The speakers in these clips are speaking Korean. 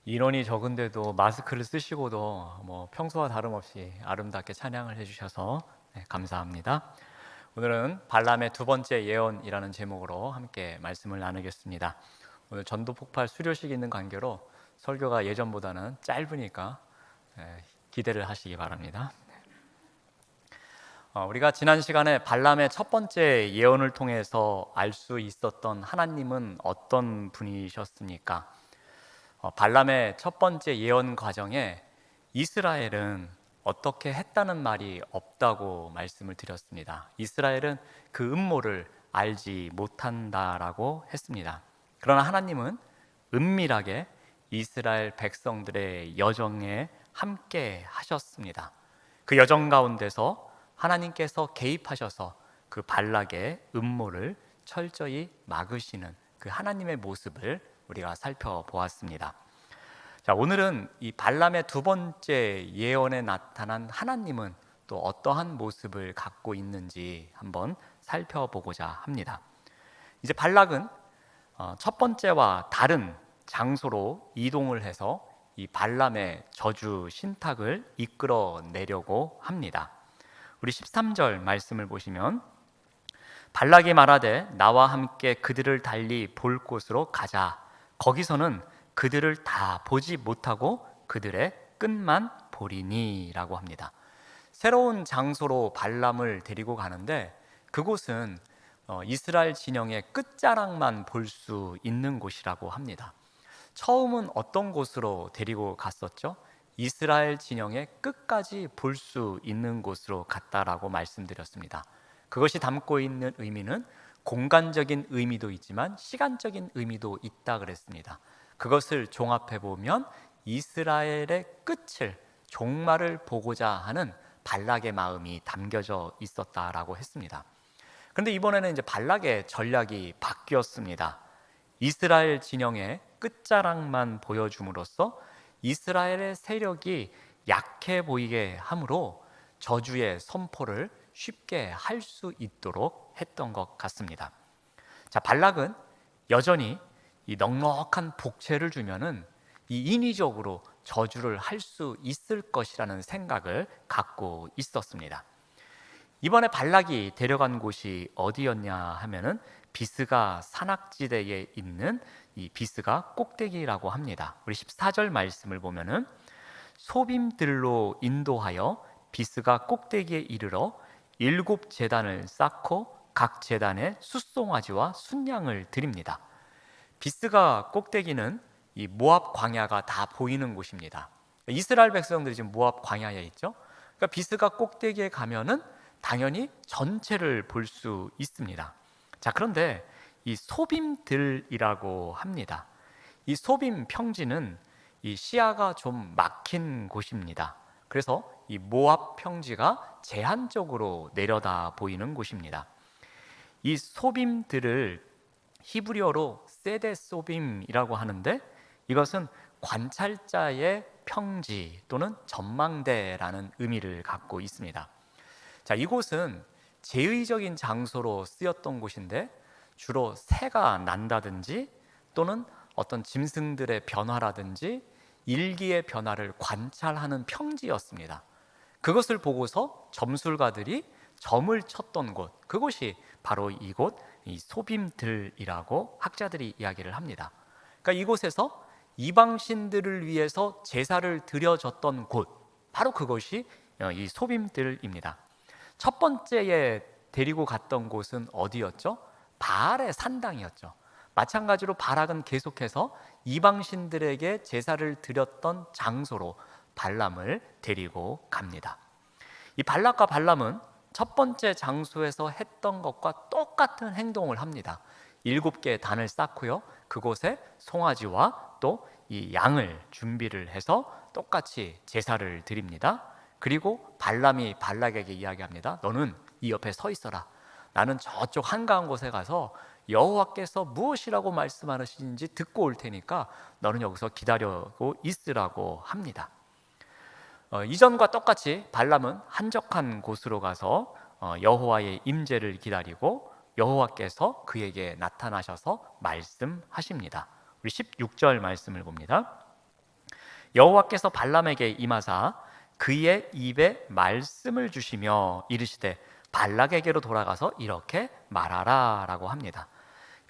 인원이 적은데도 마스크를 쓰시고도 평소와 다름없이 아름답게 찬양을 해주셔서 감사합니다. 오늘은 발람의 두 번째 예언이라는 제목으로 함께 말씀을 나누겠습니다. 오늘 전도 폭발 수료식 있는 관계로 설교가 예전보다는 짧으니까 기대를 하시기 바랍니다. 우리가 지난 시간에 발람의 첫 번째 예언을 통해서 알 수 있었던 하나님은 어떤 분이셨습니까? 발람의 첫 번째 예언 과정에 이스라엘은 어떻게 했다는 말이 없다고 말씀을 드렸습니다. 이스라엘은 그 음모를 알지 못한다라고 했습니다. 그러나 하나님은 은밀하게 이스라엘 백성들의 여정에 함께 하셨습니다. 그 여정 가운데서 하나님께서 개입하셔서 그 발락의 음모를 철저히 막으시는 그 하나님의 모습을 우리가 살펴보았습니다. 자, 오늘은 이 발람의 두 번째 예언에 나타난 하나님은 또 어떠한 모습을 갖고 있는지 한번 살펴보고자 합니다. 이제 발락은 첫 번째와 다른 장소로 이동을 해서 이 발람의 저주 신탁을 이끌어내려고 합니다. 우리 13절 말씀을 보시면 발락이 말하되 나와 함께 그들을 달리 볼 곳으로 가자. 거기서는 그들을 다 보지 못하고 그들의 끝만 보리니 라고 합니다. 새로운 장소로 발람을 데리고 가는데 그곳은 이스라엘 진영의 끝자락만 볼 수 있는 곳이라고 합니다. 처음은 어떤 곳으로 데리고 갔었죠? 이스라엘 진영의 끝까지 볼 수 있는 곳으로 갔다라고 말씀드렸습니다. 그것이 담고 있는 의미는 공간적인 의미도 있지만 시간적인 의미도 있다 그랬습니다. 그것을 종합해 보면 이스라엘의 끝을, 종말을 보고자 하는 발락의 마음이 담겨져 있었다라고 했습니다. 그런데 이번에는 이제 발락의 전략이 바뀌었습니다. 이스라엘 진영의 끝자락만 보여줌으로써 이스라엘의 세력이 약해 보이게 함으로 저주의 선포를 쉽게 할 수 있도록 했던 것 같습니다. 자, 발락은 여전히 이 넉넉한 복채를 주면은 이 인위적으로 저주를 할 수 있을 것이라는 생각을 갖고 있었습니다. 이번에 발락이 데려간 곳이 어디였냐 하면은 비스가 산악지대에 있는 이 비스가 꼭대기라고 합니다. 우리 14절 말씀을 보면은 소빔들로 인도하여 비스가 꼭대기에 이르러 7제단을 쌓고 각 제단에 숫송아지와 순양을 드립니다. 비스가 꼭대기는 이 모압 광야가 다 보이는 곳입니다. 이스라엘 백성들이 지금 모압 광야에 있죠. 그러니까 비스가 꼭대기에 가면은 당연히 전체를 볼 수 있습니다. 자, 그런데 이 소빔들이라고 합니다. 이 소빔 평지는 이 시야가 좀 막힌 곳입니다. 그래서 이 모압 평지가 제한적으로 내려다 보이는 곳입니다. 이 소빔들을 히브리어로 세데 소빔이라고 하는데 이것은 관찰자의 평지 또는 전망대라는 의미를 갖고 있습니다. 자, 이곳은 제의적인 장소로 쓰였던 곳인데 주로 새가 난다든지 또는 어떤 짐승들의 변화라든지 일기의 변화를 관찰하는 평지였습니다. 그것을 보고서 점술가들이 점을 쳤던 곳, 그곳이 바로 이곳 이 소빔들이라고 학자들이 이야기를 합니다. 그러니까 이곳에서 이방신들을 위해서 제사를 드려졌던 곳, 바로 그것이 이 소빔들입니다. 첫 번째에 데리고 갔던 곳은 어디였죠? 바알의 산당이었죠. 마찬가지로 발락은 계속해서 이방신들에게 제사를 드렸던 장소로 발람을 데리고 갑니다. 이 발락과 발람은 첫 번째 장소에서 했던 것과 똑같은 행동을 합니다. 7개의 단을 쌓고요. 그곳에 송아지와 또 이 양을 준비를 해서 똑같이 제사를 드립니다. 그리고 발람이 발락에게 이야기합니다. 너는 이 옆에 서 있어라. 나는 저쪽 한가한 곳에 가서 여호와께서 무엇이라고 말씀하시는지 듣고 올 테니까 너는 여기서 기다리고 있으라고 합니다. 이전과 똑같이 발람은 한적한 곳으로 가서 여호와의 임재를 기다리고 여호와께서 그에게 나타나셔서 말씀하십니다. 우리 16절 말씀을 봅니다. 여호와께서 발람에게 임하사 그의 입에 말씀을 주시며 이르시되 발락에게로 돌아가서 이렇게 말하라 라고 합니다.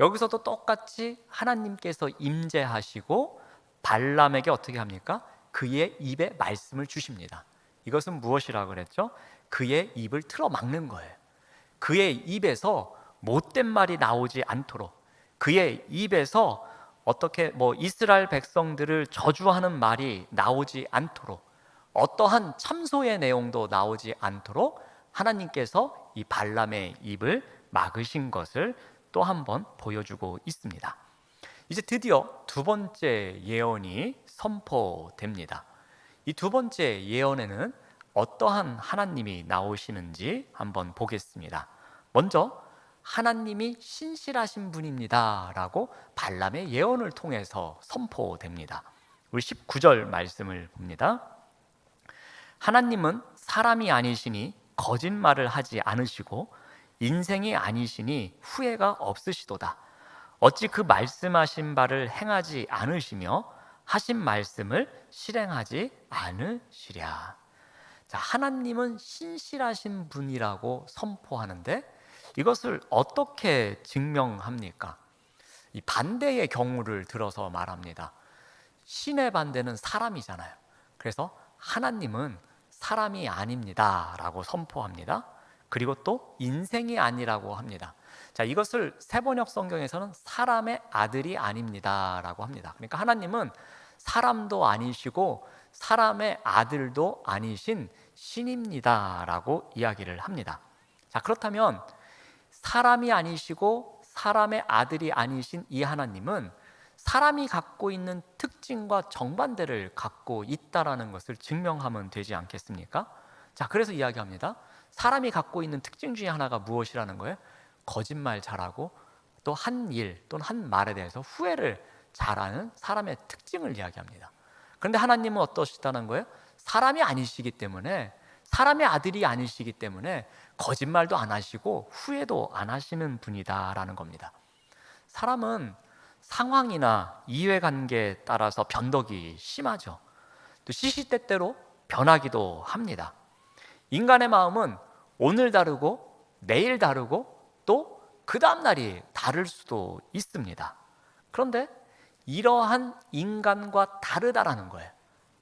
여기서도 똑같이 하나님께서 임재하시고 발람에게 어떻게 합니까? 그의 입에 말씀을 주십니다. 이것은 무엇이라고 그랬죠? 그의 입을 틀어막는 거예요. 그의 입에서 못된 말이 나오지 않도록, 그의 입에서 어떻게 이스라엘 백성들을 저주하는 말이 나오지 않도록, 어떠한 참소의 내용도 나오지 않도록 하나님께서 이 발람의 입을 막으신 것을 또 한 번 보여주고 있습니다. 이제 드디어 두 번째 예언이 선포됩니다. 이 두 번째 예언에는 어떠한 하나님이 나오시는지 한번 보겠습니다. 먼저 하나님이 신실하신 분입니다 라고 발람의 예언을 통해서 선포됩니다. 우리 19절 말씀을 봅니다. 하나님은 사람이 아니시니 거짓말을 하지 않으시고 인생이 아니시니 후회가 없으시도다. 어찌 그 말씀하신 바를 행하지 않으시며 하신 말씀을 실행하지 않으시랴. 자, 하나님은 신실하신 분이라고 선포하는데 이것을 어떻게 증명합니까? 이 반대의 경우를 들어서 말합니다. 신의 반대는 사람이잖아요. 그래서 하나님은 사람이 아닙니다 라고 선포합니다. 그리고 또 인생이 아니라고 합니다. 자, 이것을 세번역 성경에서는 사람의 아들이 아닙니다 라고 합니다. 그러니까 하나님은 사람도 아니시고 사람의 아들도 아니신 신입니다 라고 이야기를 합니다. 자, 그렇다면 사람이 아니시고 사람의 아들이 아니신 이 하나님은 사람이 갖고 있는 특징과 정반대를 갖고 있다라는 것을 증명하면 되지 않겠습니까? 자, 그래서 이야기합니다. 사람이 갖고 있는 특징 중에 하나가 무엇이라는 거예요? 거짓말 잘하고 또 한 일 또는 한 말에 대해서 후회를 잘하는 사람의 특징을 이야기합니다. 그런데 하나님은 어떠시다는 거예요? 사람이 아니시기 때문에, 사람의 아들이 아니시기 때문에 거짓말도 안 하시고 후회도 안 하시는 분이다라는 겁니다. 사람은 상황이나 이해관계에 따라서 변덕이 심하죠. 또 시시때때로 변하기도 합니다. 인간의 마음은 오늘 다르고 내일 다르고 또 그 다음 날이 다를 수도 있습니다. 그런데 이러한 인간과 다르다라는 거예요.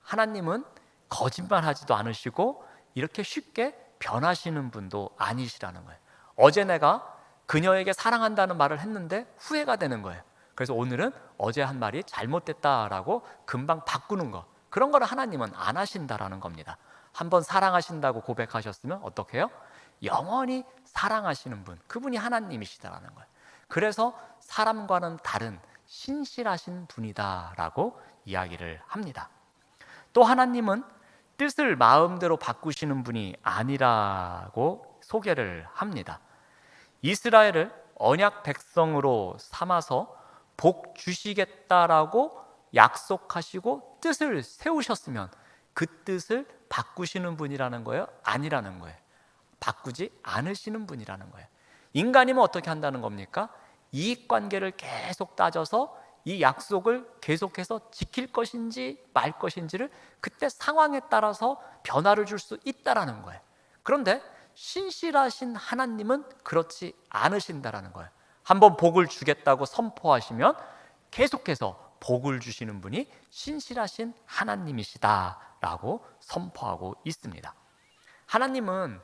하나님은 거짓말하지도 않으시고 이렇게 쉽게 변하시는 분도 아니시라는 거예요. 어제 내가 그녀에게 사랑한다는 말을 했는데 후회가 되는 거예요. 그래서 오늘은 어제 한 말이 잘못됐다라고 금방 바꾸는 거, 그런 거를 하나님은 안 하신다라는 겁니다. 한번 사랑하신다고 고백하셨으면 어떻게 해요? 영원히 사랑하시는 분, 그분이 하나님이시다라는 거예요. 그래서 사람과는 다른 신실하신 분이다라고 이야기를 합니다. 또 하나님은 뜻을 마음대로 바꾸시는 분이 아니라고 소개를 합니다. 이스라엘을 언약 백성으로 삼아서 복 주시겠다라고 약속하시고 뜻을 세우셨으면 그 뜻을 바꾸시는 분이라는 거예요? 아니라는 거예요. 바꾸지 않으시는 분이라는 거예요. 인간이면 어떻게 한다는 겁니까? 이익관계를 계속 따져서 이 약속을 계속해서 지킬 것인지 말 것인지를 그때 상황에 따라서 변화를 줄 수 있다라는 거예요. 그런데 신실하신 하나님은 그렇지 않으신다라는 거예요. 한번 복을 주겠다고 선포하시면 계속해서 복을 주시는 분이 신실하신 하나님이시다라고 선포하고 있습니다. 하나님은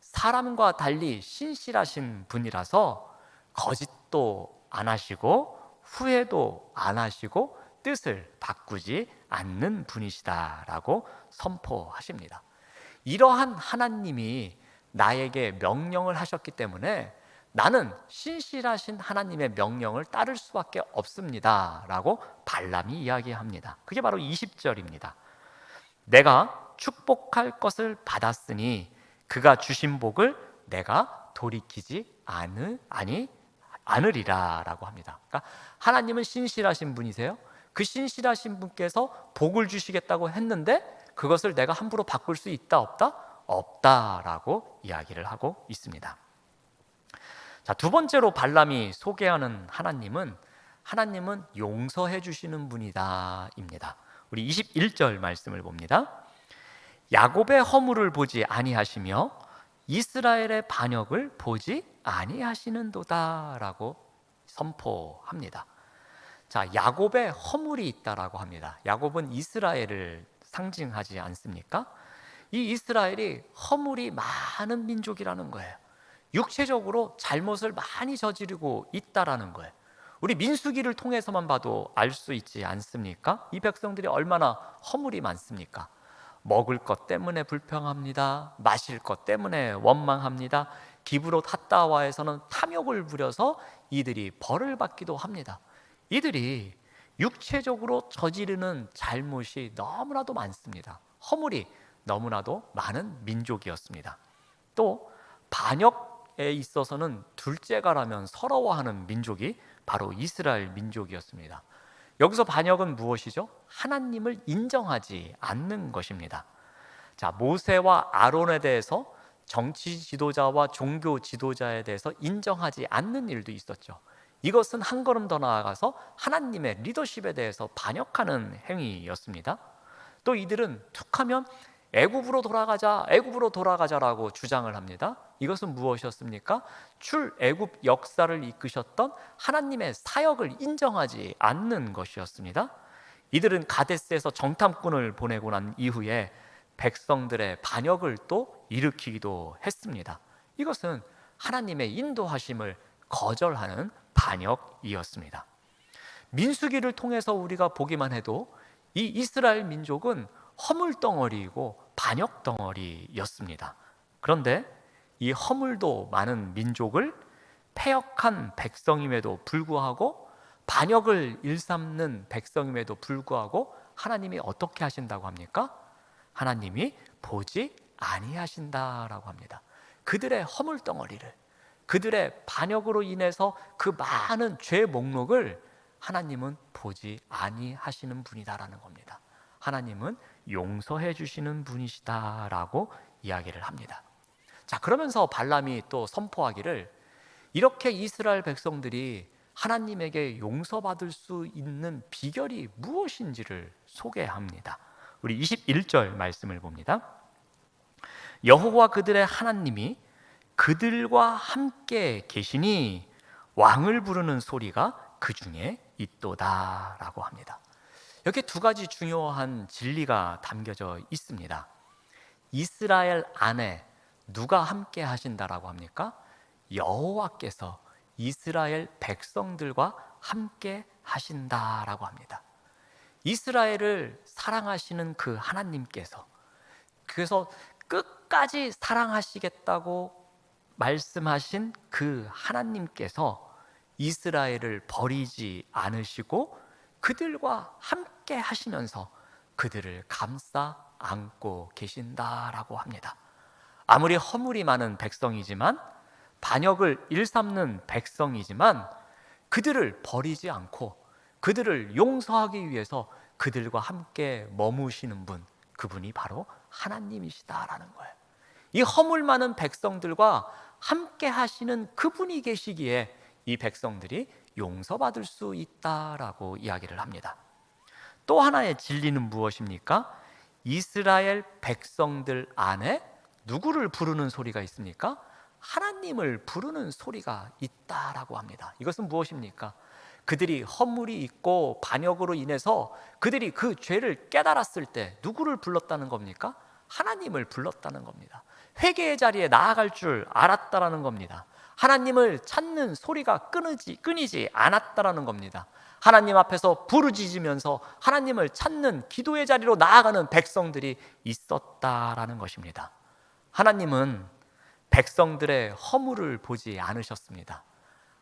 사람과 달리 신실하신 분이라서 거짓도 안 하시고 후회도 안 하시고 뜻을 바꾸지 않는 분이시다라고 선포하십니다. 이러한 하나님이 나에게 명령을 하셨기 때문에 나는 신실하신 하나님의 명령을 따를 수밖에 없습니다 라고 발람이 이야기합니다. 그게 바로 20절입니다. 내가 축복할 것을 받았으니 그가 주신 복을 내가 돌이키지 않으리라 라고 합니다. 그러니까 하나님은 신실하신 분이세요. 그 신실하신 분께서 복을 주시겠다고 했는데 그것을 내가 함부로 바꿀 수 있다 없다? 없다라고 이야기를 하고 있습니다. 자, 두 번째로 발람이 소개하는 하나님은 용서해 주시는 분이다입니다. 우리 21절 말씀을 봅니다. 야곱의 허물을 보지 아니하시며 이스라엘의 반역을 보지 아니하시는도다라고 선포합니다. 자, 야곱의 허물이 있다라고 합니다. 야곱은 이스라엘을 상징하지 않습니까? 이 이스라엘이 허물이 많은 민족이라는 거예요. 육체적으로 잘못을 많이 저지르고 있다라는 거예요. 우리 민수기를 통해서만 봐도 알 수 있지 않습니까? 이 백성들이 얼마나 허물이 많습니까? 먹을 것 때문에 불평합니다. 마실 것 때문에 원망합니다. 기브롯 핫다와에서는 탐욕을 부려서 이들이 벌을 받기도 합니다. 이들이 육체적으로 저지르는 잘못이 너무나도 많습니다. 허물이 너무나도 많은 민족이었습니다. 또 반역에 있어서는 둘째가라면 서러워하는 민족이 바로 이스라엘 민족이었습니다. 여기서 반역은 무엇이죠? 하나님을 인정하지 않는 것입니다. 자, 모세와 아론에 대해서 정치 지도자와 종교 지도자에 대해서 인정하지 않는 일도 있었죠. 이것은 한 걸음 더 나아가서 하나님의 리더십에 대해서 반역하는 행위였습니다. 또 이들은 툭하면 애굽으로 돌아가자라고 주장을 합니다. 이것은 무엇이었습니까? 출애굽 역사를 이끄셨던 하나님의 사역을 인정하지 않는 것이었습니다. 이들은 가데스에서 정탐꾼을 보내고 난 이후에 백성들의 반역을 또 일으키기도 했습니다. 이것은 하나님의 인도하심을 거절하는 반역이었습니다. 민수기를 통해서 우리가 보기만 해도 이 이스라엘 민족은 허물덩어리이고 반역덩어리였습니다. 그런데 이 허물도 많은 민족을 패역한 백성임에도 불구하고, 반역을 일삼는 백성임에도 불구하고 하나님이 어떻게 하신다고 합니까? 하나님이 보지 아니하신다라고 합니다. 그들의 허물덩어리를, 그들의 반역으로 인해서 그 많은 죄 목록을 하나님은 보지 아니하시는 분이다라는 겁니다. 하나님은 용서해 주시는 분이시다라고 이야기를 합니다. 자, 그러면서 발람이 또 선포하기를, 이렇게 이스라엘 백성들이 하나님에게 용서받을 수 있는 비결이 무엇인지를 소개합니다. 우리 21절 말씀을 봅니다. 여호와 그들의 하나님이 그들과 함께 계시니 왕을 부르는 소리가 그 중에 있도다라고 합니다. 여기 두 가지 중요한 진리가 담겨져 있습니다. 이스라엘 안에 누가 함께 하신다라고 합니까? 여호와께서 이스라엘 백성들과 함께 하신다라고 합니다. 이스라엘을 사랑하시는 그 하나님께서, 그래서 끝까지 사랑하시겠다고 말씀하신 그 하나님께서 이스라엘을 버리지 않으시고 그들과 함께 하시면서 그들을 감싸 안고 계신다라고 합니다. 아무리 허물이 많은 백성이지만, 반역을 일삼는 백성이지만 그들을 버리지 않고 그들을 용서하기 위해서 그들과 함께 머무시는 분, 그분이 바로 하나님이시다라는 거예요. 이 허물 많은 백성들과 함께 하시는 그분이 계시기에 이 백성들이 용서받을 수 있다라고 이야기를 합니다. 또 하나의 진리는 무엇입니까? 이스라엘 백성들 안에 누구를 부르는 소리가 있습니까? 하나님을 부르는 소리가 있다라고 합니다. 이것은 무엇입니까? 그들이 허물이 있고 반역으로 인해서 그들이 그 죄를 깨달았을 때 누구를 불렀다는 겁니까? 하나님을 불렀다는 겁니다. 회개의 자리에 나아갈 줄 알았다라는 겁니다. 하나님을 찾는 소리가 끊이지 않았다라는 겁니다. 하나님 앞에서 부르짖으면서 하나님을 찾는 기도의 자리로 나아가는 백성들이 있었다라는 것입니다. 하나님은 백성들의 허물을 보지 않으셨습니다.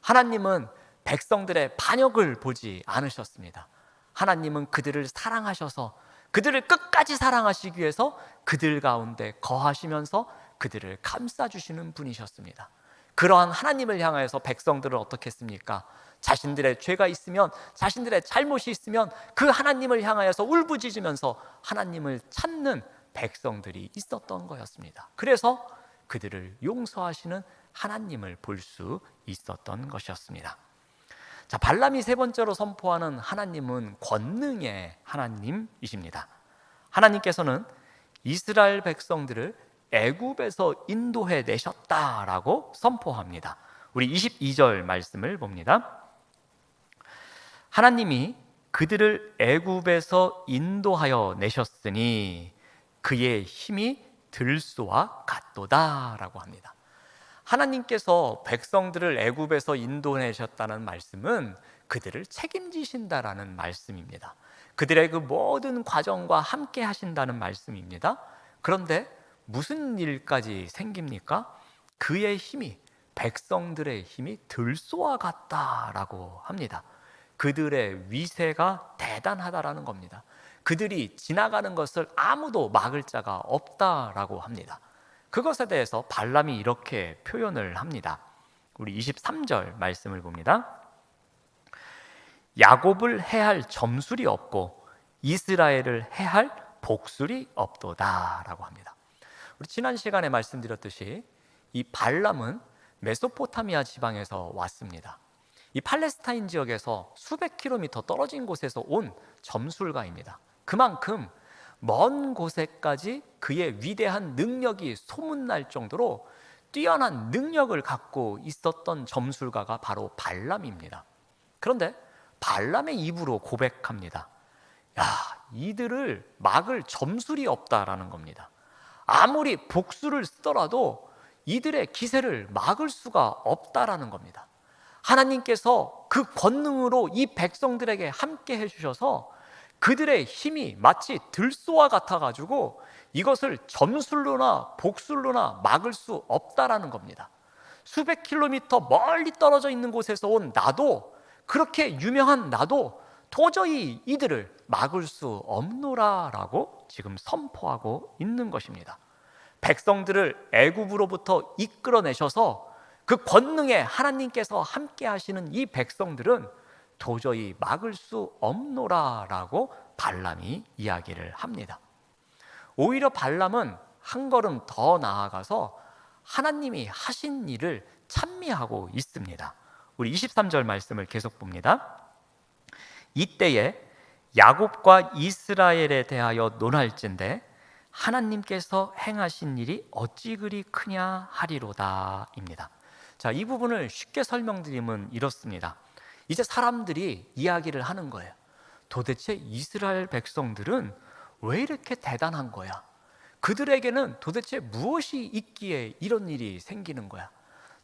하나님은 백성들의 반역을 보지 않으셨습니다. 하나님은 그들을 사랑하셔서 그들을 끝까지 사랑하시기 위해서 그들 가운데 거하시면서 그들을 감싸주시는 분이셨습니다. 그러한 하나님을 향하여서 백성들은 어떻게 했습니까? 자신들의 죄가 있으면, 자신들의 잘못이 있으면 그 하나님을 향하여서 울부짖으면서 하나님을 찾는 백성들이 있었던 거였습니다. 그래서 그들을 용서하시는 하나님을 볼 수 있었던 것이었습니다. 자, 발람이 세 번째로 선포하는 하나님은 권능의 하나님이십니다. 하나님께서는 이스라엘 백성들을 애굽에서 인도해 내셨다라고 선포합니다. 우리 22절 말씀을 봅니다. 하나님이 그들을 애굽에서 인도하여 내셨으니 그의 힘이 들소와 같도다라고 합니다. 하나님께서 백성들을 애굽에서 인도내셨다는 말씀은 그들을 책임지신다라는 말씀입니다. 그들의 그 모든 과정과 함께 하신다는 말씀입니다. 그런데 무슨 일까지 생깁니까? 그의 힘이, 백성들의 힘이 들소와 같다라고 합니다. 그들의 위세가 대단하다라는 겁니다. 그들이 지나가는 것을 아무도 막을 자가 없다라고 합니다. 그것에 대해서 발람이 이렇게 표현을 합니다. 우리 23절 말씀을 봅니다. 야곱을 해할 점술이 없고 이스라엘을 해할 복술이 없도다라고 합니다. 우리 지난 시간에 말씀드렸듯이 이 발람은 메소포타미아 지방에서 왔습니다. 이 팔레스타인 지역에서 수백 킬로미터 떨어진 곳에서 온 점술가입니다. 그만큼 먼 곳에까지 그의 위대한 능력이 소문날 정도로 뛰어난 능력을 갖고 있었던 점술가가 바로 발람입니다. 그런데 발람의 입으로 고백합니다. 야, 이들을 막을 점술이 없다라는 겁니다. 아무리 복수를 쓰더라도 이들의 기세를 막을 수가 없다라는 겁니다. 하나님께서 그 권능으로 이 백성들에게 함께 해주셔서 그들의 힘이 마치 들소와 같아가지고 이것을 점술로나 복술로나 막을 수 없다라는 겁니다. 수백 킬로미터 멀리 떨어져 있는 곳에서 온 나도, 그렇게 유명한 나도 도저히 이들을 막을 수 없노라라고 지금 선포하고 있는 것입니다. 백성들을 애굽으로부터 이끌어내셔서 그 권능에 하나님께서 함께 하시는 이 백성들은 도저히 막을 수 없노라라고 발람이 이야기를 합니다. 오히려 발람은 한 걸음 더 나아가서 하나님이 하신 일을 찬미하고 있습니다. 우리 23절 말씀을 계속 봅니다. 이때에 야곱과 이스라엘에 대하여 논할진대 하나님께서 행하신 일이 어찌 그리 크냐 하리로다입니다. 자, 이 부분을 쉽게 설명드리면 이렇습니다. 이제 사람들이 이야기를 하는 거예요. 도대체 이스라엘 백성들은 왜 이렇게 대단한 거야? 그들에게는 도대체 무엇이 있기에 이런 일이 생기는 거야?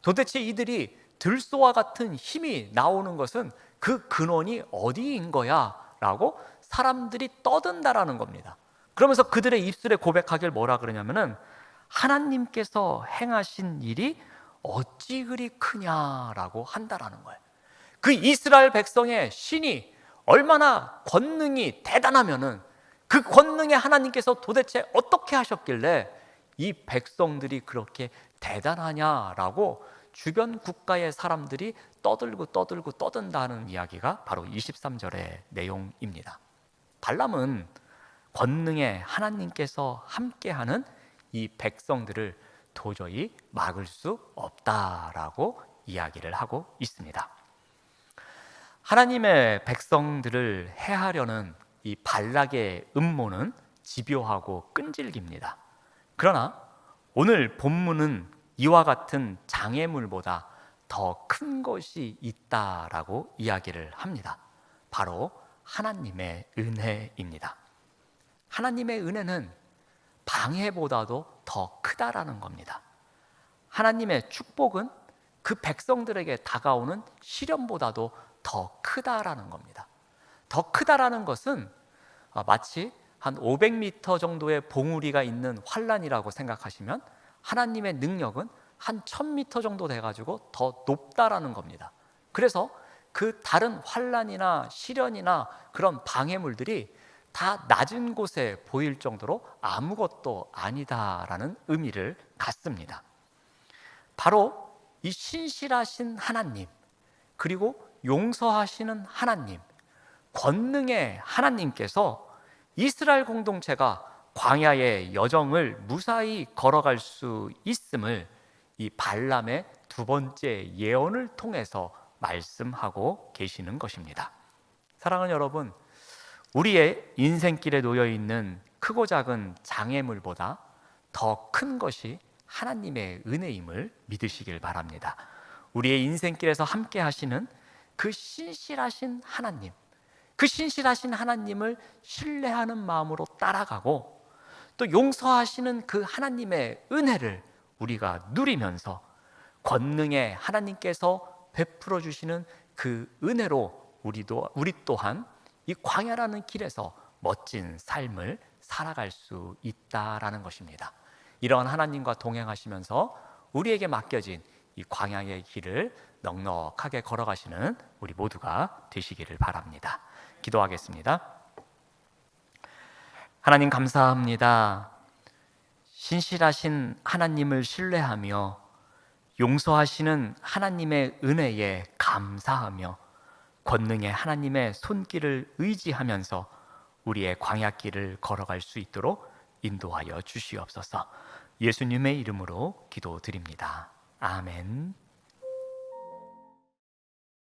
도대체 이들이 들소와 같은 힘이 나오는 것은 그 근원이 어디인 거야? 라고 사람들이 떠든다라는 겁니다. 그러면서 그들의 입술에 고백하길 뭐라 그러냐면은 하나님께서 행하신 일이 어찌 그리 크냐라고 한다라는 거예요. 그 이스라엘 백성의 신이 얼마나 권능이 대단하면은 그 권능의 하나님께서 도대체 어떻게 하셨길래 이 백성들이 그렇게 대단하냐라고 주변 국가의 사람들이 떠든다는 이야기가 바로 23절의 내용입니다. 발람은 권능의 하나님께서 함께하는 이 백성들을 도저히 막을 수 없다라고 이야기를 하고 있습니다. 하나님의 백성들을 해하려는 이 발락의 음모는 집요하고 끈질깁니다. 그러나 오늘 본문은 이와 같은 장애물보다 더 큰 것이 있다라고 이야기를 합니다. 바로 하나님의 은혜입니다. 하나님의 은혜는 방해보다도 더 크다라는 겁니다. 하나님의 축복은 그 백성들에게 다가오는 시련보다도 더 크다라는 겁니다. 더 크다라는 것은 마치 한 500m 정도의 봉우리가 있는 환란이라고 생각하시면 하나님의 능력은 한 1000m 정도 돼가지고 더 높다라는 겁니다. 그래서 그 다른 환란이나 시련이나 그런 방해물들이 다 낮은 곳에 보일 정도로 아무것도 아니다라는 의미를 갖습니다. 바로 이 신실하신 하나님, 그리고 용서하시는 하나님, 권능의 하나님께서 이스라엘 공동체가 광야의 여정을 무사히 걸어갈 수 있음을 이 발람의 두 번째 예언을 통해서 말씀하고 계시는 것입니다. 사랑하는 여러분, 우리의 인생길에 놓여 있는 크고 작은 장애물보다 더 큰 것이 하나님의 은혜임을 믿으시길 바랍니다. 우리의 인생길에서 함께 하시는 그 신실하신 하나님, 그 신실하신 하나님을 신뢰하는 마음으로 따라가고, 또 용서하시는 그 하나님의 은혜를 우리가 누리면서 권능의 하나님께서 베풀어 주시는 그 은혜로 우리 또한 이 광야라는 길에서 멋진 삶을 살아갈 수 있다라는 것입니다. 이러한 하나님과 동행하시면서 우리에게 맡겨진 이 광야의 길을 넉넉하게 걸어가시는 우리 모두가 되시기를 바랍니다. 기도하겠습니다. 하나님 감사합니다. 신실하신 하나님을 신뢰하며 용서하시는 하나님의 은혜에 감사하며 권능의 하나님의 손길을 의지하면서 우리의 광야길을 걸어갈 수 있도록 인도하여 주시옵소서. 예수님의 이름으로 기도드립니다. 아멘.